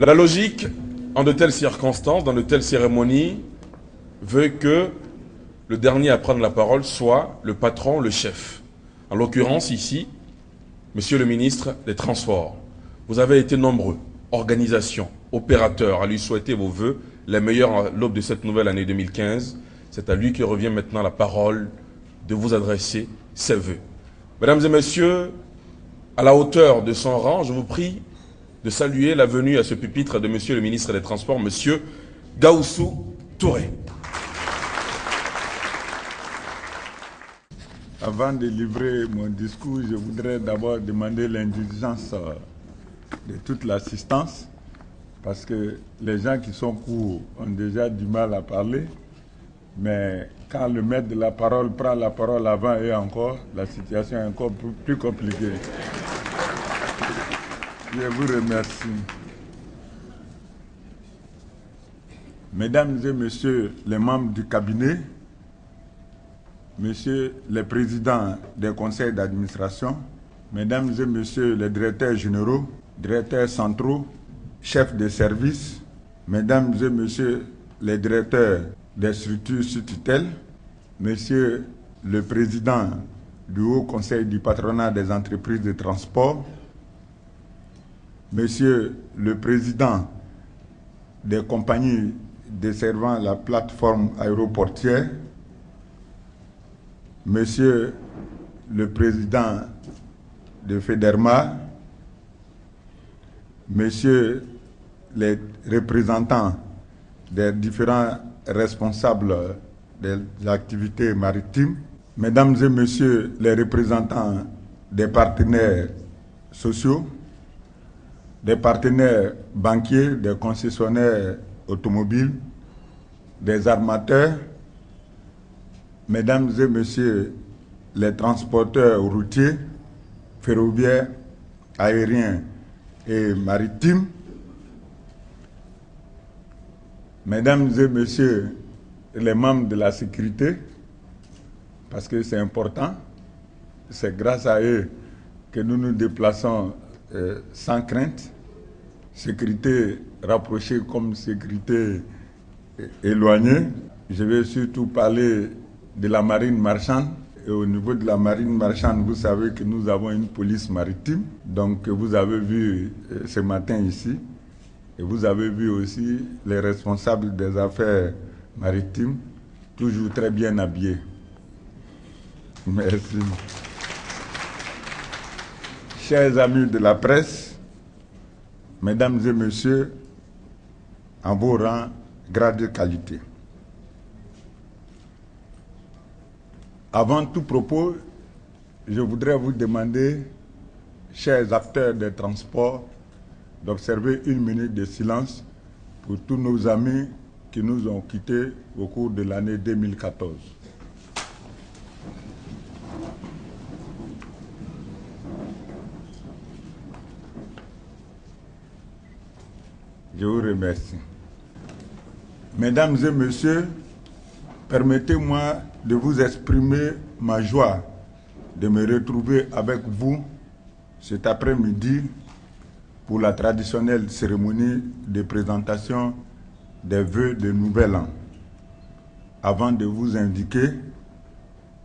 La logique, en de telles circonstances, dans de telles cérémonies, veut que le dernier à prendre la parole soit le patron, le chef. En l'occurrence, ici, Monsieur le ministre des Transports, vous avez été nombreux, organisations, opérateurs, à lui souhaiter vos vœux, les meilleurs à l'aube de cette nouvelle année 2015. C'est à lui que revient maintenant la parole de vous adresser ses vœux. Mesdames et messieurs, à la hauteur de son rang, je vous prie de saluer la venue à ce pupitre de Monsieur le ministre des Transports, Monsieur Gaoussou Touré. Avant de livrer mon discours, je voudrais d'abord demander l'indulgence de toute l'assistance, parce que les gens qui sont courts ont déjà du mal à parler, mais quand le maître de la parole prend la parole avant et encore, la situation est encore plus compliquée. Je vous remercie. Mesdames et messieurs les membres du cabinet, messieurs les présidents des conseils d'administration, mesdames et messieurs les directeurs généraux, directeurs centraux, chefs de service, mesdames et messieurs les directeurs des structures sous tutelle, monsieur le président du Haut Conseil du patronat des entreprises de transport, monsieur le président des compagnies desservant la plateforme aéroportière, monsieur le président de FEDERMA, messieurs les représentants des différents responsables des activités maritimes, mesdames et messieurs les représentants des partenaires sociaux, des partenaires banquiers, des concessionnaires automobiles, des armateurs, mesdames et messieurs les transporteurs routiers, ferroviaires, aériens et maritimes, mesdames et messieurs les membres de la sécurité, parce que c'est important, c'est grâce à eux que nous nous déplaçons sans crainte, sécurité rapprochée comme sécurité éloignée. Je vais surtout parler de la marine marchande. Et au niveau de la marine marchande, vous savez que nous avons une police maritime, donc vous avez vu ce matin ici, et vous avez vu aussi les responsables des affaires maritimes, toujours très bien habillés. Merci. Chers amis de la presse, mesdames et messieurs, en vos rangs, grade de qualité. Avant tout propos, je voudrais vous demander, chers acteurs des transports, d'observer une minute de silence pour tous nos amis qui nous ont quittés au cours de l'année 2014. Je vous remercie. Mesdames et messieurs, permettez-moi de vous exprimer ma joie de me retrouver avec vous cet après-midi pour la traditionnelle cérémonie de présentation des vœux de Nouvel An. Avant de vous indiquer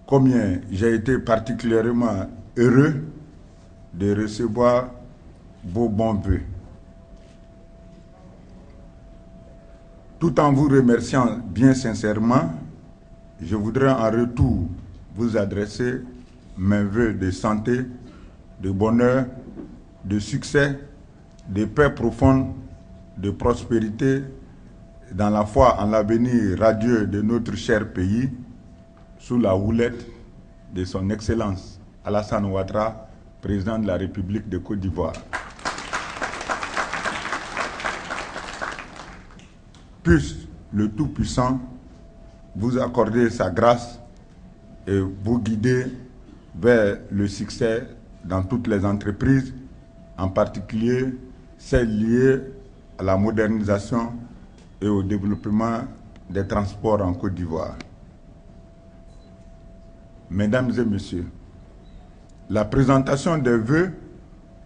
combien j'ai été particulièrement heureux de recevoir vos bons vœux. Tout en vous remerciant bien sincèrement, je voudrais en retour vous adresser mes vœux de santé, de bonheur, de succès, de paix profonde, de prospérité, dans la foi en l'avenir radieux de notre cher pays, sous la houlette de son Excellence Alassane Ouattara, président de la République de Côte d'Ivoire. Puisse le Tout-Puissant vous accorder sa grâce et vous guider vers le succès dans toutes les entreprises, en particulier celles liées à la modernisation et au développement des transports en Côte d'Ivoire. Mesdames et messieurs, la présentation des vœux,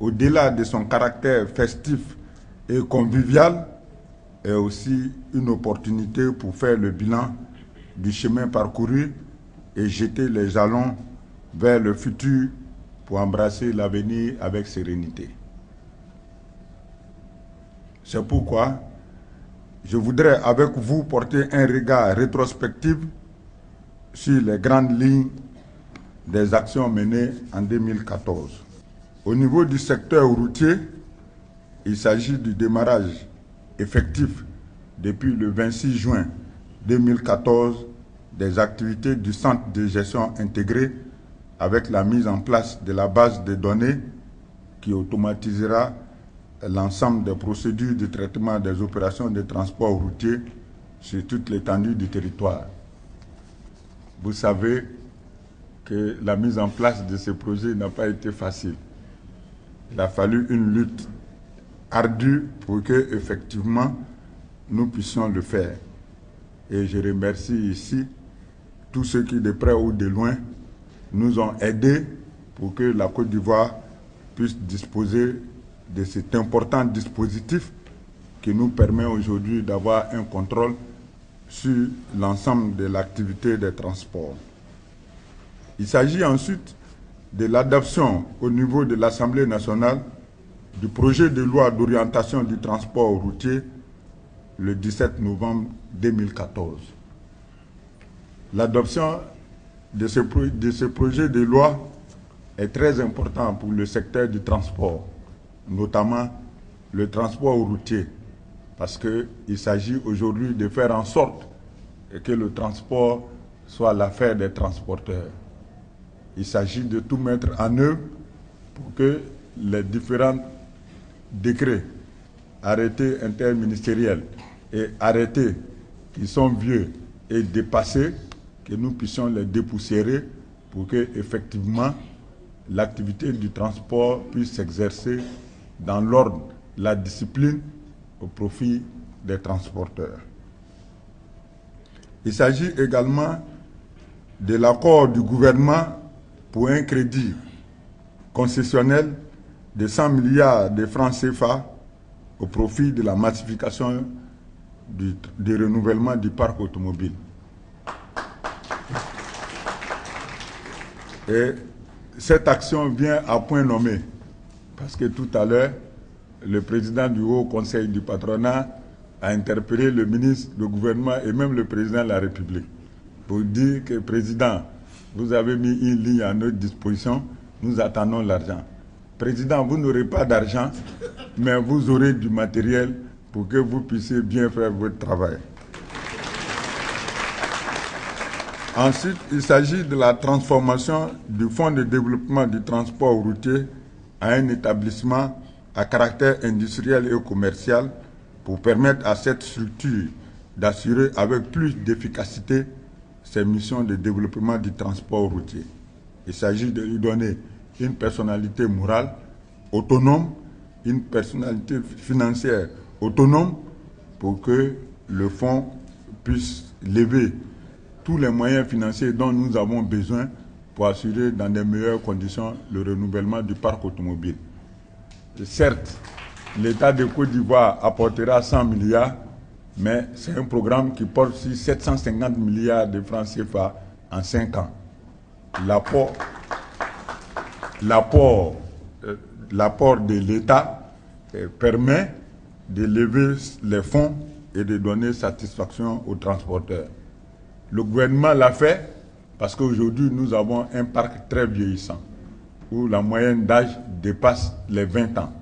au-delà de son caractère festif et convivial est aussi une opportunité pour faire le bilan du chemin parcouru et jeter les jalons vers le futur pour embrasser l'avenir avec sérénité. C'est pourquoi je voudrais avec vous porter un regard rétrospectif sur les grandes lignes des actions menées en 2014. Au niveau du secteur routier, il s'agit du démarrage effectif depuis le 26 juin 2014 des activités du centre de gestion intégré avec la mise en place de la base de données qui automatisera l'ensemble des procédures de traitement des opérations de transport routier sur toute l'étendue du territoire. Vous savez que la mise en place de ce projet n'a pas été facile. Il a fallu une lutte ardue pour que, effectivement, nous puissions le faire. Et je remercie ici tous ceux qui, de près ou de loin, nous ont aidés pour que la Côte d'Ivoire puisse disposer de cet important dispositif qui nous permet aujourd'hui d'avoir un contrôle sur l'ensemble de l'activité des transports. Il s'agit ensuite de l'adoption au niveau de l'Assemblée nationale du projet de loi d'orientation du transport routier le 17 novembre 2014. L'adoption de ce projet de loi est très important pour le secteur du transport, notamment le transport routier, parce qu'il s'agit aujourd'hui de faire en sorte que le transport soit l'affaire des transporteurs. Il s'agit de tout mettre en œuvre pour que les différents décrets, arrêtés interministériels et arrêtés qui sont vieux et dépassés, que nous puissions les dépoussiérer pour que, effectivement, l'activité du transport puisse s'exercer dans l'ordre, la discipline, au profit des transporteurs. Il s'agit également de l'accord du gouvernement pour un crédit concessionnel de 100 milliards de francs CFA au profit de la massification du renouvellement du parc automobile. Et cette action vient à point nommé, parce que tout à l'heure, le président du Haut Conseil du patronat a interpellé le ministre, le gouvernement et même le président de la République pour dire que, président, vous avez mis une ligne à notre disposition, nous attendons l'argent. Président, vous n'aurez pas d'argent, mais vous aurez du matériel pour que vous puissiez bien faire votre travail. Ensuite, il s'agit de la transformation du Fonds de développement du transport routier à un établissement à caractère industriel et commercial pour permettre à cette structure d'assurer avec plus d'efficacité ses missions de développement du transport routier. Il s'agit de lui donner une personnalité morale autonome, une personnalité financière autonome pour que le fonds puisse lever tous les moyens financiers dont nous avons besoin pour assurer dans de meilleures conditions le renouvellement du parc automobile. Et certes, l'État de Côte d'Ivoire apportera 100 milliards, mais c'est un programme qui porte sur 750 milliards de francs CFA en 5 ans. L'apport de l'État permet de lever les fonds et de donner satisfaction aux transporteurs. Le gouvernement l'a fait parce qu'aujourd'hui, nous avons un parc très vieillissant, où la moyenne d'âge dépasse les 20 ans.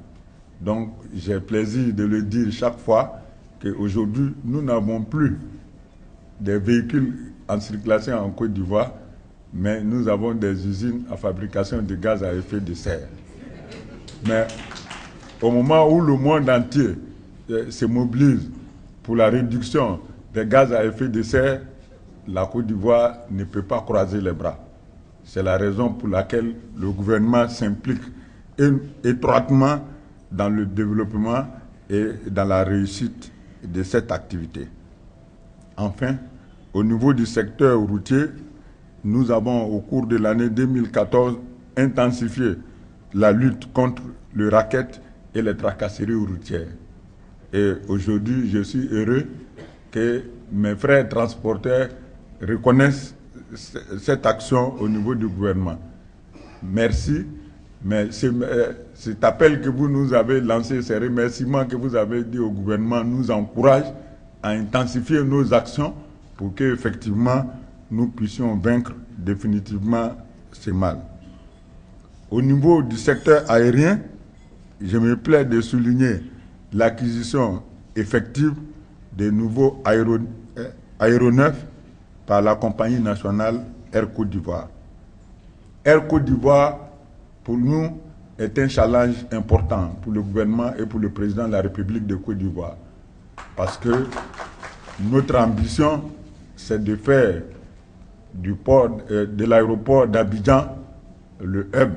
Donc, j'ai plaisir de le dire chaque fois qu'aujourd'hui, nous n'avons plus des véhicules en circulation en Côte d'Ivoire, mais nous avons des usines à fabrication de gaz à effet de serre. Mais au moment où le monde entier se mobilise pour la réduction des gaz à effet de serre, la Côte d'Ivoire ne peut pas croiser les bras. C'est la raison pour laquelle le gouvernement s'implique étroitement dans le développement et dans la réussite de cette activité. Enfin, au niveau du secteur routier, nous avons au cours de l'année 2014 intensifié la lutte contre le racket et les tracasseries routières. Et aujourd'hui, je suis heureux que mes frères transporteurs reconnaissent cette action au niveau du gouvernement. Merci, mais cet appel que vous nous avez lancé, ces remerciements que vous avez dit au gouvernement nous encouragent à intensifier nos actions pour qu'effectivement nous puissions vaincre définitivement ces mal. Au niveau du secteur aérien, je me plais de souligner l'acquisition effective des nouveaux aéronefs par la compagnie nationale Air Côte d'Ivoire. Air Côte d'Ivoire, pour nous, est un challenge important pour le gouvernement et pour le président de la République de Côte d'Ivoire. Parce que notre ambition, c'est de faire de l'aéroport d'Abidjan le hub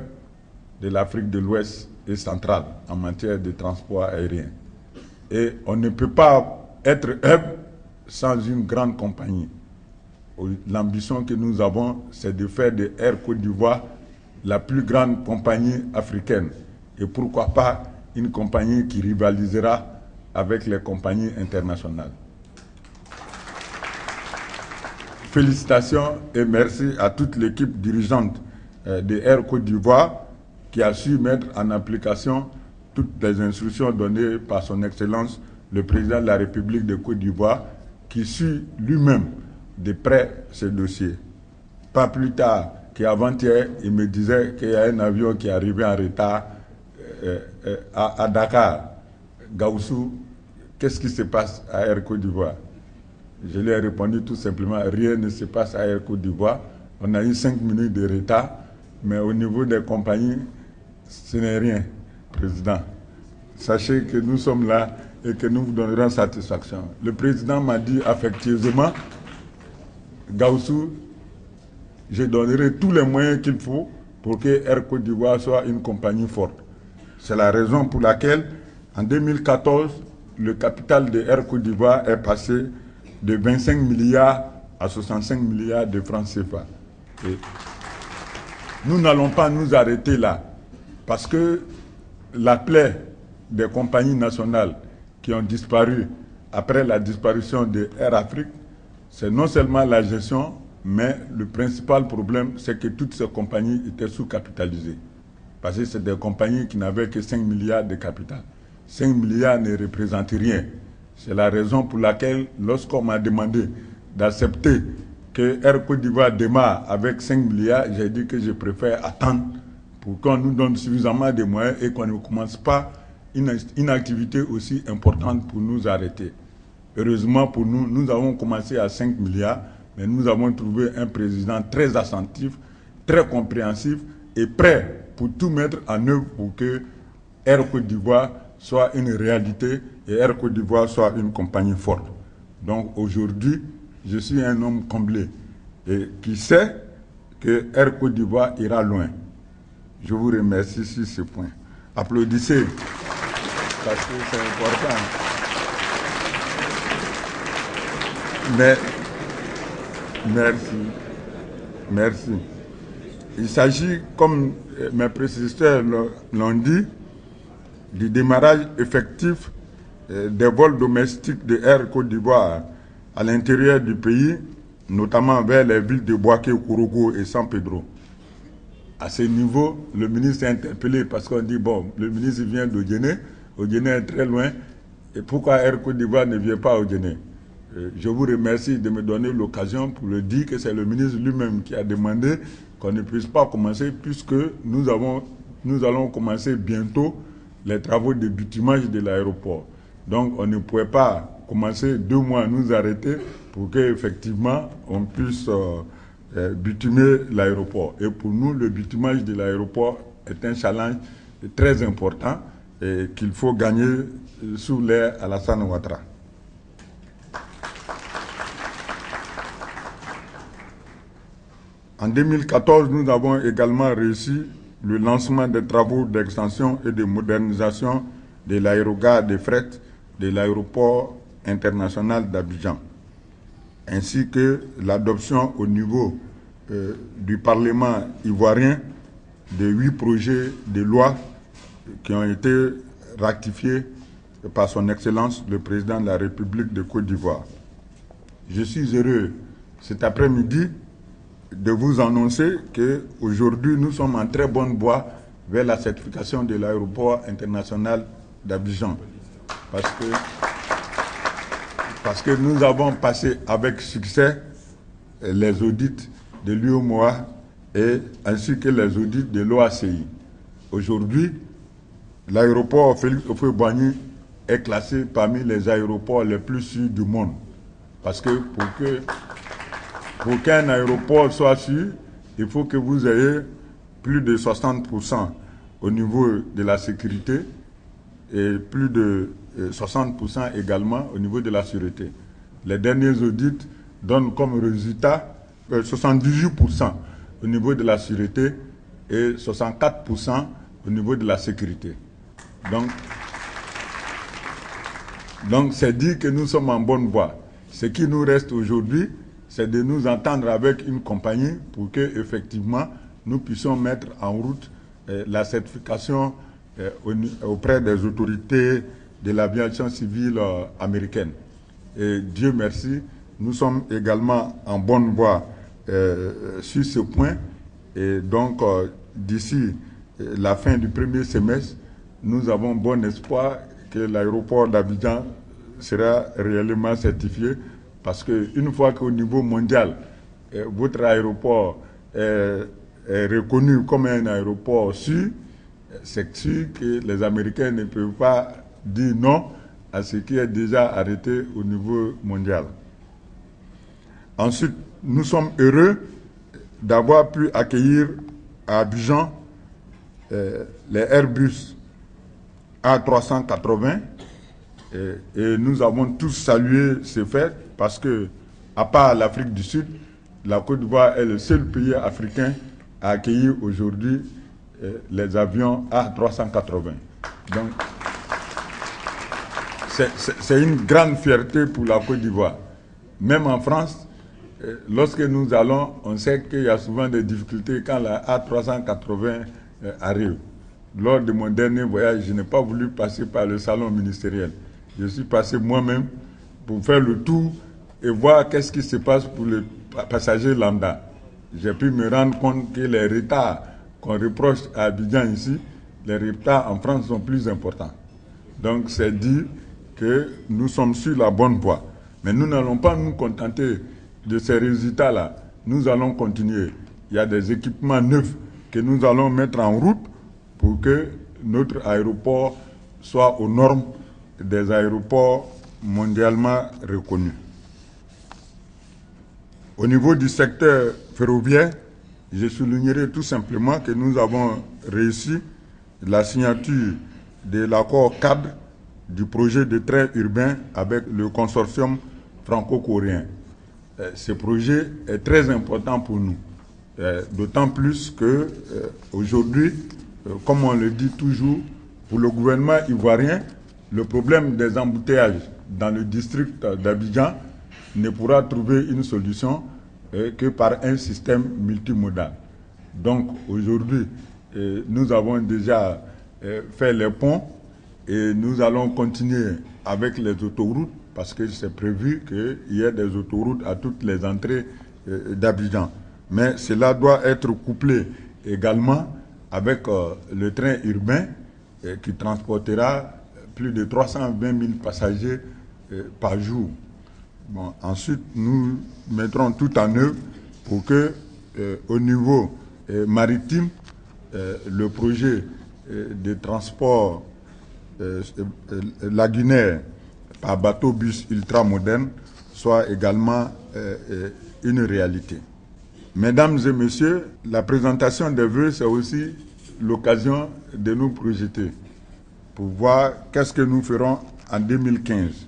de l'Afrique de l'Ouest et centrale en matière de transport aérien. Et on ne peut pas être hub sans une grande compagnie. L'ambition que nous avons, c'est de faire de Air Côte d'Ivoire la plus grande compagnie africaine. Et pourquoi pas une compagnie qui rivalisera avec les compagnies internationales. Félicitations et merci à toute l'équipe dirigeante de Air Côte d'Ivoire qui a su mettre en application toutes les instructions données par son Excellence, le président de la République de Côte d'Ivoire, qui suit lui-même de près ce dossier. Pas plus tard qu'avant-hier, il me disait qu'il y a un avion qui est arrivé en retard à Dakar. Gaussou, qu'est-ce qui se passe à Air Côte d'Ivoire? Je lui ai répondu tout simplement, rien ne se passe à Air Côte d'Ivoire. On a eu 5 minutes de retard, mais au niveau des compagnies, ce n'est rien, Président. Sachez que nous sommes là et que nous vous donnerons satisfaction. Le Président m'a dit affectueusement, Gaussou, je donnerai tous les moyens qu'il faut pour que Air Côte d'Ivoire soit une compagnie forte. C'est la raison pour laquelle, en 2014, le capital de Air Côte d'Ivoire est passé de 25 milliards à 65 milliards de francs CFA. Et nous n'allons pas nous arrêter là, parce que la plaie des compagnies nationales qui ont disparu après la disparition de Air Afrique, c'est non seulement la gestion, mais le principal problème, c'est que toutes ces compagnies étaient sous-capitalisées. Parce que c'est des compagnies qui n'avaient que 5 milliards de capital. 5 milliards ne représentent rien. C'est la raison pour laquelle, lorsqu'on m'a demandé d'accepter que Air Côte d'Ivoire démarre avec 5 milliards, j'ai dit que je préfère attendre pour qu'on nous donne suffisamment de moyens et qu'on ne commence pas une activité aussi importante pour nous arrêter. Heureusement pour nous, nous avons commencé à 5 milliards, mais nous avons trouvé un président très attentif, très compréhensif et prêt pour tout mettre en œuvre pour que Air Côte d'Ivoire soit une réalité et Air Côte d'Ivoire soit une compagnie forte. Donc aujourd'hui, je suis un homme comblé et qui sait que Air Côte d'Ivoire ira loin. Je vous remercie sur ce point. Applaudissez, parce que c'est important. Mais, merci. Il s'agit, comme mes prédécesseurs l'ont dit, du démarrage effectif des vols domestiques de Air Côte d'Ivoire à l'intérieur du pays, notamment vers les villes de Bouaké, Kourougou et San Pedro. À ce niveau, le ministre est interpellé parce qu'on dit, bon, le ministre vient d'Odjené, Odjené est très loin, et pourquoi Air Côte d'Ivoire ne vient pas à Odjené? Je vous remercie de me donner l'occasion pour le dire que c'est le ministre lui-même qui a demandé qu'on ne puisse pas commencer puisque nous allons commencer bientôt les travaux de bitumage de l'aéroport. Donc on ne pouvait pas commencer 2 mois à nous arrêter pour qu'effectivement on puisse bitumer l'aéroport. Et pour nous, le bitumage de l'aéroport est un challenge très important et qu'il faut gagner sous l'ère Alassane Ouattara. En 2014, nous avons également réussi le lancement des travaux d'extension et de modernisation de l'aérogare de fret de l'aéroport international d'Abidjan, ainsi que l'adoption au niveau du Parlement ivoirien de 8 projets de loi qui ont été ratifiés par son Excellence le Président de la République de Côte d'Ivoire. Je suis heureux cet après-midi de vous annoncer qu'aujourd'hui nous sommes en très bonne voie vers la certification de l'aéroport international d'Abidjan. Parce que nous avons passé avec succès les audits de l'UEMOA ainsi que les audits de l'OACI. Aujourd'hui, l'aéroport Félix Houphouët-Boigny est classé parmi les aéroports les plus sûrs du monde. Parce que pour qu'un aéroport soit sûr, il faut que vous ayez plus de 60% au niveau de la sécurité et plus de 60% également au niveau de la sûreté. Les derniers audits donnent comme résultat 78% au niveau de la sûreté et 64% au niveau de la sécurité. Donc c'est dit que nous sommes en bonne voie. Ce qui nous reste aujourd'hui, c'est de nous entendre avec une compagnie pour que effectivement nous puissions mettre en route la certification auprès des autorités de l'aviation civile américaine. Et Dieu merci, nous sommes également en bonne voie sur ce point. Et donc, d'ici la fin du premier semestre, nous avons bon espoir que l'aéroport d'Abidjan sera réellement certifié, parce qu'une fois qu'au niveau mondial, votre aéroport est reconnu comme un aéroport sûr, c'est sûr que les Américains ne peuvent pas dire non à ce qui est déjà arrêté au niveau mondial. Ensuite, nous sommes heureux d'avoir pu accueillir à Abidjan les Airbus A380 et nous avons tous salué ce fait parce que, à part l'Afrique du Sud, la Côte d'Ivoire est le seul pays africain à accueillir aujourd'hui les avions A380. Donc, c'est une grande fierté pour la Côte d'Ivoire. Même en France, lorsque nous allons, on sait qu'il y a souvent des difficultés quand la A380 arrive. Lors de mon dernier voyage, je n'ai pas voulu passer par le salon ministériel. Je suis passé moi-même pour faire le tour et voir qu'est-ce qui se passe pour les passagers lambda. J'ai pu me rendre compte que les retards qu'on reproche à Abidjan ici, les retards en France sont plus importants. Donc c'est dit que nous sommes sur la bonne voie. Mais nous n'allons pas nous contenter de ces résultats-là. Nous allons continuer. Il y a des équipements neufs que nous allons mettre en route pour que notre aéroport soit aux normes des aéroports mondialement reconnus. Au niveau du secteur ferroviaire, je soulignerai tout simplement que nous avons réussi la signature de l'accord cadre du projet de train urbain avec le consortium franco-coréen. Ce projet est très important pour nous, d'autant plus qu'aujourd'hui, comme on le dit toujours, pour le gouvernement ivoirien, le problème des embouteillages dans le district d'Abidjan ne pourra trouver une solution que par un système multimodal. Donc aujourd'hui, nous avons déjà fait les ponts et nous allons continuer avec les autoroutes parce que c'est prévu qu'il y ait des autoroutes à toutes les entrées d'Abidjan. Mais cela doit être couplé également avec le train urbain qui transportera plus de 320 000 passagers par jour. Bon, ensuite, nous mettrons tout en œuvre pour que, au niveau maritime, le projet de transport lagunaire par bateau-bus ultramoderne soit également une réalité. Mesdames et messieurs, la présentation des vœux, c'est aussi l'occasion de nous projeter pour voir qu'est-ce que nous ferons en 2015.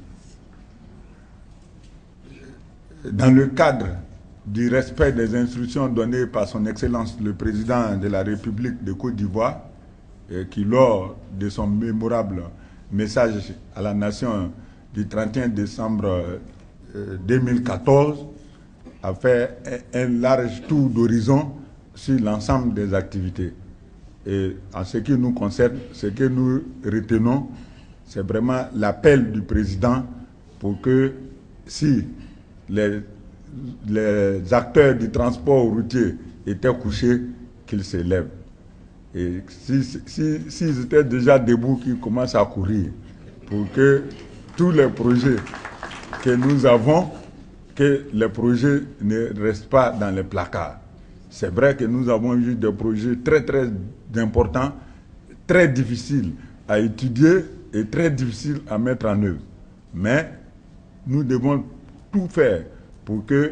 Dans le cadre du respect des instructions données par son Excellence le Président de la République de Côte d'Ivoire, qui lors de son mémorable message à la nation du 31 décembre 2014 a fait un large tour d'horizon sur l'ensemble des activités. Et en ce qui nous concerne, ce que nous retenons, c'est vraiment l'appel du président pour que si les acteurs du transport routier étaient couchés, qu'ils se lèvent. Et s'ils étaient déjà debout, qu'ils commencent à courir pour que tous les projets que nous avons, que les projets ne restent pas dans les placards. C'est vrai que nous avons eu des projets très très importants, très difficiles à étudier et très difficiles à mettre en œuvre. Mais nous devons tout faire pour que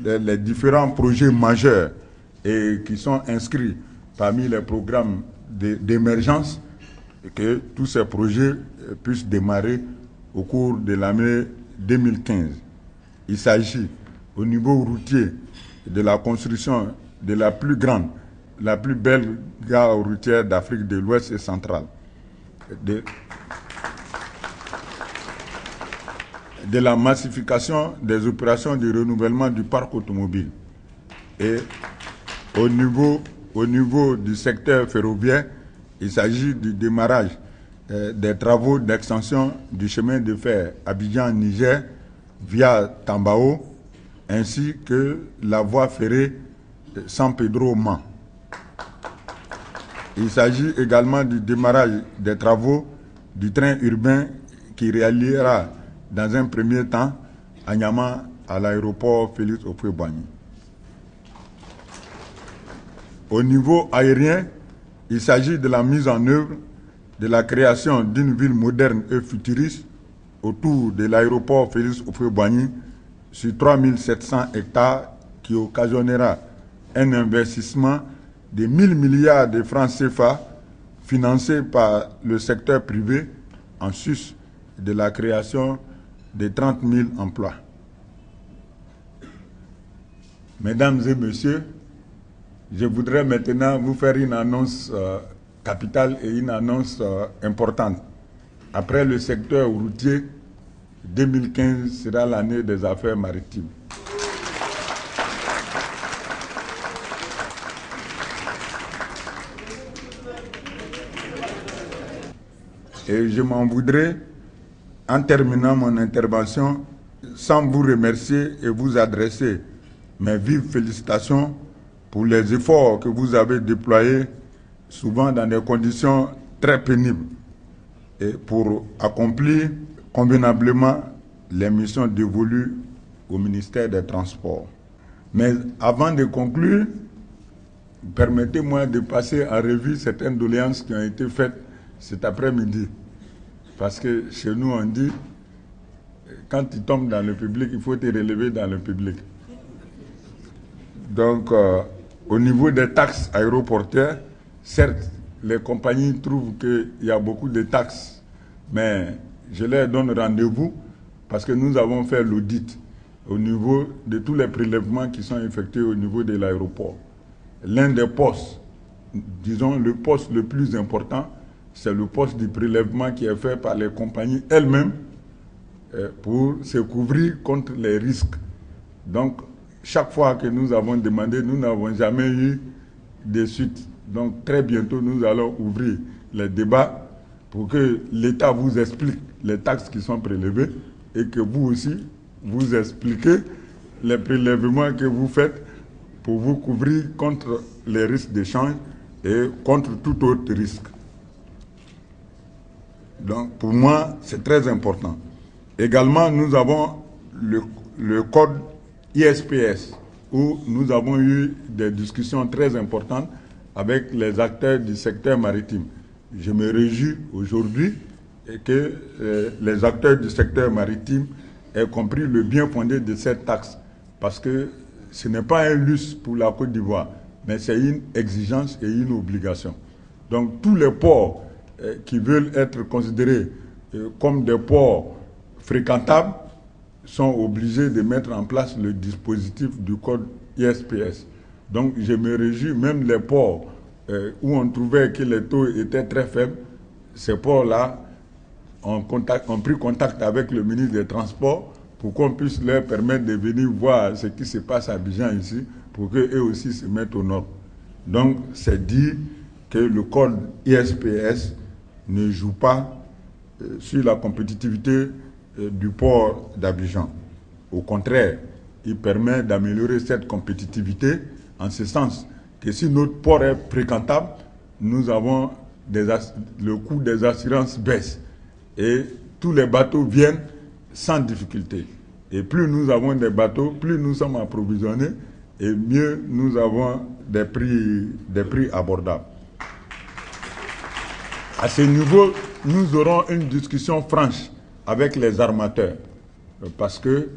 les différents projets majeurs et qui sont inscrits parmi les programmes d'émergence, que tous ces projets puissent démarrer au cours de l'année 2015. Il s'agit au niveau routier de la construction de la plus grande, la plus belle gare routière d'Afrique de l'Ouest et centrale, de la massification des opérations de renouvellement du parc automobile. Et au niveau du secteur ferroviaire, il s'agit du démarrage des travaux d'extension du chemin de fer Abidjan-Niger via Tambao, ainsi que la voie ferrée San Pedro-Mans. Il s'agit également du démarrage des travaux du train urbain qui reliera dans un premier temps à Niamey à l'aéroport Félix Houphouët-Boigny. Au niveau aérien, il s'agit de la mise en œuvre de la création d'une ville moderne et futuriste autour de l'aéroport Félix Houphouët-Boigny sur 3700 hectares qui occasionnera un investissement de 1000 milliards de francs CFA financé par le secteur privé en sus de la création de 30 000 emplois. Mesdames et messieurs, je voudrais maintenant vous faire une annonce capitale et une annonce importante. Après le secteur routier, 2015 sera l'année des affaires maritimes. Et je m'en voudrais, en terminant mon intervention, sans vous remercier et vous adresser mes vives félicitations pour les efforts que vous avez déployés, souvent dans des conditions très pénibles, et pour accomplir convenablement les missions dévolues au ministère des Transports. Mais avant de conclure, permettez-moi de passer en revue certaines doléances qui ont été faites cet après-midi. Parce que chez nous, on dit, quand tu tombes dans le public, il faut te relever dans le public. Donc, au niveau des taxes aéroportuaires, certes, les compagnies trouvent qu'il y a beaucoup de taxes, mais je leur donne rendez-vous parce que nous avons fait l'audit au niveau de tous les prélèvements qui sont effectués au niveau de l'aéroport. L'un des postes, disons le poste le plus important, c'est le poste du prélèvement qui est fait par les compagnies elles-mêmes pour se couvrir contre les risques. Donc, chaque fois que nous avons demandé, nous n'avons jamais eu de suite. Donc, très bientôt, nous allons ouvrir les débats pour que l'État vous explique les taxes qui sont prélevées et que vous aussi, vous expliquez les prélèvements que vous faites pour vous couvrir contre les risques de change et contre tout autre risque. Donc, pour moi, c'est très important. Également, nous avons le code ISPS, où nous avons eu des discussions très importantes avec les acteurs du secteur maritime. Je me réjouis aujourd'hui que les acteurs du secteur maritime aient compris le bien fondé de cette taxe, parce que ce n'est pas un luxe pour la Côte d'Ivoire, mais c'est une exigence et une obligation. Donc tous les ports qui veulent être considérés comme des ports fréquentables sont obligés de mettre en place le dispositif du code ISPS. Donc je me réjouis, même les ports où on trouvait que les taux étaient très faibles, ces ports-là ont pris contact avec le ministre des Transports pour qu'on puisse leur permettre de venir voir ce qui se passe à Abidjan ici, pour qu'eux aussi se mettent aux normes. Donc c'est dit que le code ISPS ne joue pas sur la compétitivité du port d'Abidjan. Au contraire, il permet d'améliorer cette compétitivité en ce sens que si notre port est fréquentable, nous avons le coût des assurances baisse et tous les bateaux viennent sans difficulté. Et plus nous avons des bateaux, plus nous sommes approvisionnés et mieux nous avons des prix abordables. À ce niveau, nous aurons une discussion franche avec les armateurs parce que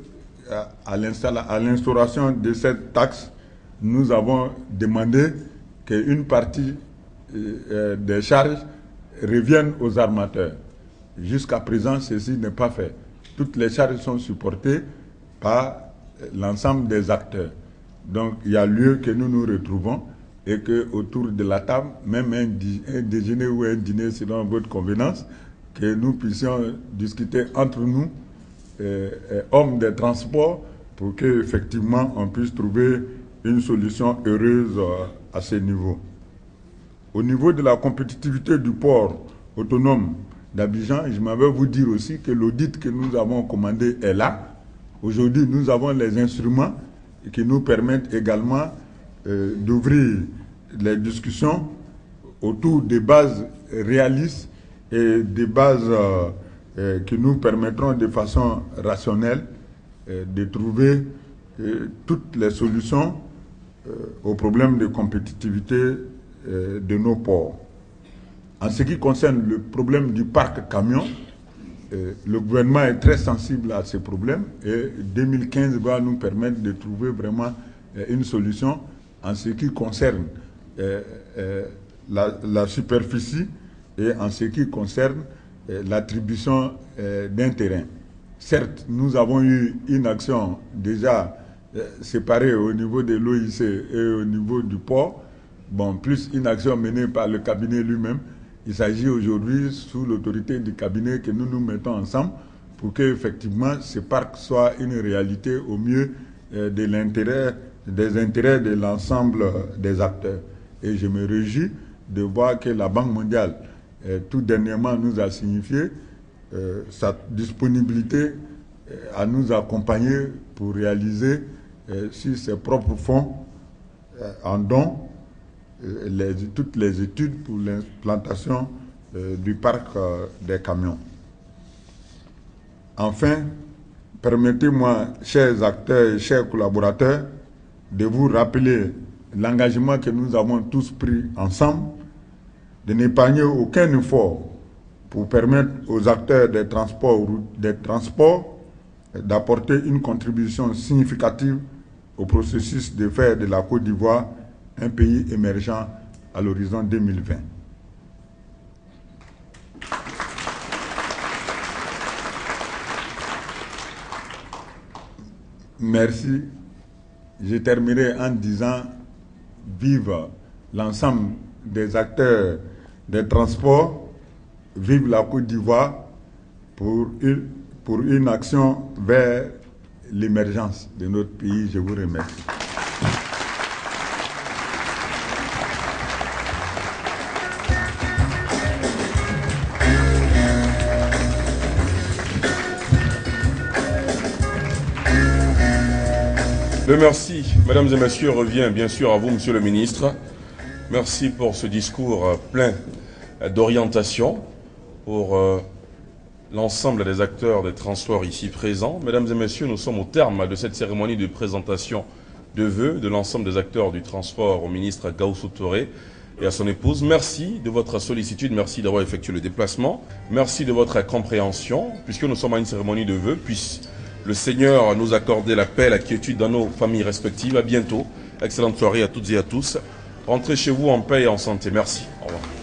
à l'instauration de cette taxe, nous avons demandé qu'une partie des charges reviennent aux armateurs. Jusqu'à présent, ceci n'est pas fait. Toutes les charges sont supportées par l'ensemble des acteurs. Donc, il y a lieu que nous nous retrouvons et qu'autour de la table, même un déjeuner ou un dîner selon votre convenance, que nous puissions discuter entre nous, hommes des transports, pour qu'effectivement on puisse trouver une solution heureuse à ce niveau. Au niveau de la compétitivité du port autonome d'Abidjan, je m'avais vous dire aussi que l'audit que nous avons commandé est là. Aujourd'hui, nous avons les instruments qui nous permettent également d'ouvrir les discussions autour des bases réalistes et des bases qui nous permettront de façon rationnelle de trouver toutes les solutions aux problèmes de compétitivité de nos ports. En ce qui concerne le problème du parc camion, le gouvernement est très sensible à ce problème et 2015 va nous permettre de trouver vraiment une solution en ce qui concerne la superficie et en ce qui concerne l'attribution d'un terrain. Certes, nous avons eu une action déjà séparée au niveau de l'OIC et au niveau du port, bon, plus une action menée par le cabinet lui-même. Il s'agit aujourd'hui, sous l'autorité du cabinet, que nous nous mettons ensemble pour qu'effectivement ce parc soit une réalité au mieux des intérêts de l'ensemble des acteurs. Et je me réjouis de voir que la Banque mondiale, tout dernièrement, nous a signifié sa disponibilité à nous accompagner pour réaliser sur ses propres fonds en dons toutes les études pour l'implantation du parc des camions. Enfin, permettez-moi, chers acteurs et chers collaborateurs, de vous rappeler l'engagement que nous avons tous pris ensemble de n'épargner aucun effort pour permettre aux acteurs des transports d'apporter une contribution significative au processus de faire de la Côte d'Ivoire un pays émergent à l'horizon 2020. Merci. Je terminerai en disant vive l'ensemble des acteurs des transports, vive la Côte d'Ivoire pour une action vers l'émergence de notre pays. Je vous remercie. Le merci, mesdames et messieurs, revient bien sûr à vous, monsieur le ministre. Merci pour ce discours plein d'orientation pour l'ensemble des acteurs des transports ici présents. Mesdames et messieurs, nous sommes au terme de cette cérémonie de présentation de vœux de l'ensemble des acteurs du transport au ministre Gaoussou Touré et à son épouse. Merci de votre sollicitude, merci d'avoir effectué le déplacement. Merci de votre compréhension, puisque nous sommes à une cérémonie de vœux, puisse le Seigneur nous accorder la paix, la quiétude dans nos familles respectives. À bientôt. Excellente soirée à toutes et à tous. Rentrez chez vous en paix et en santé. Merci. Au revoir.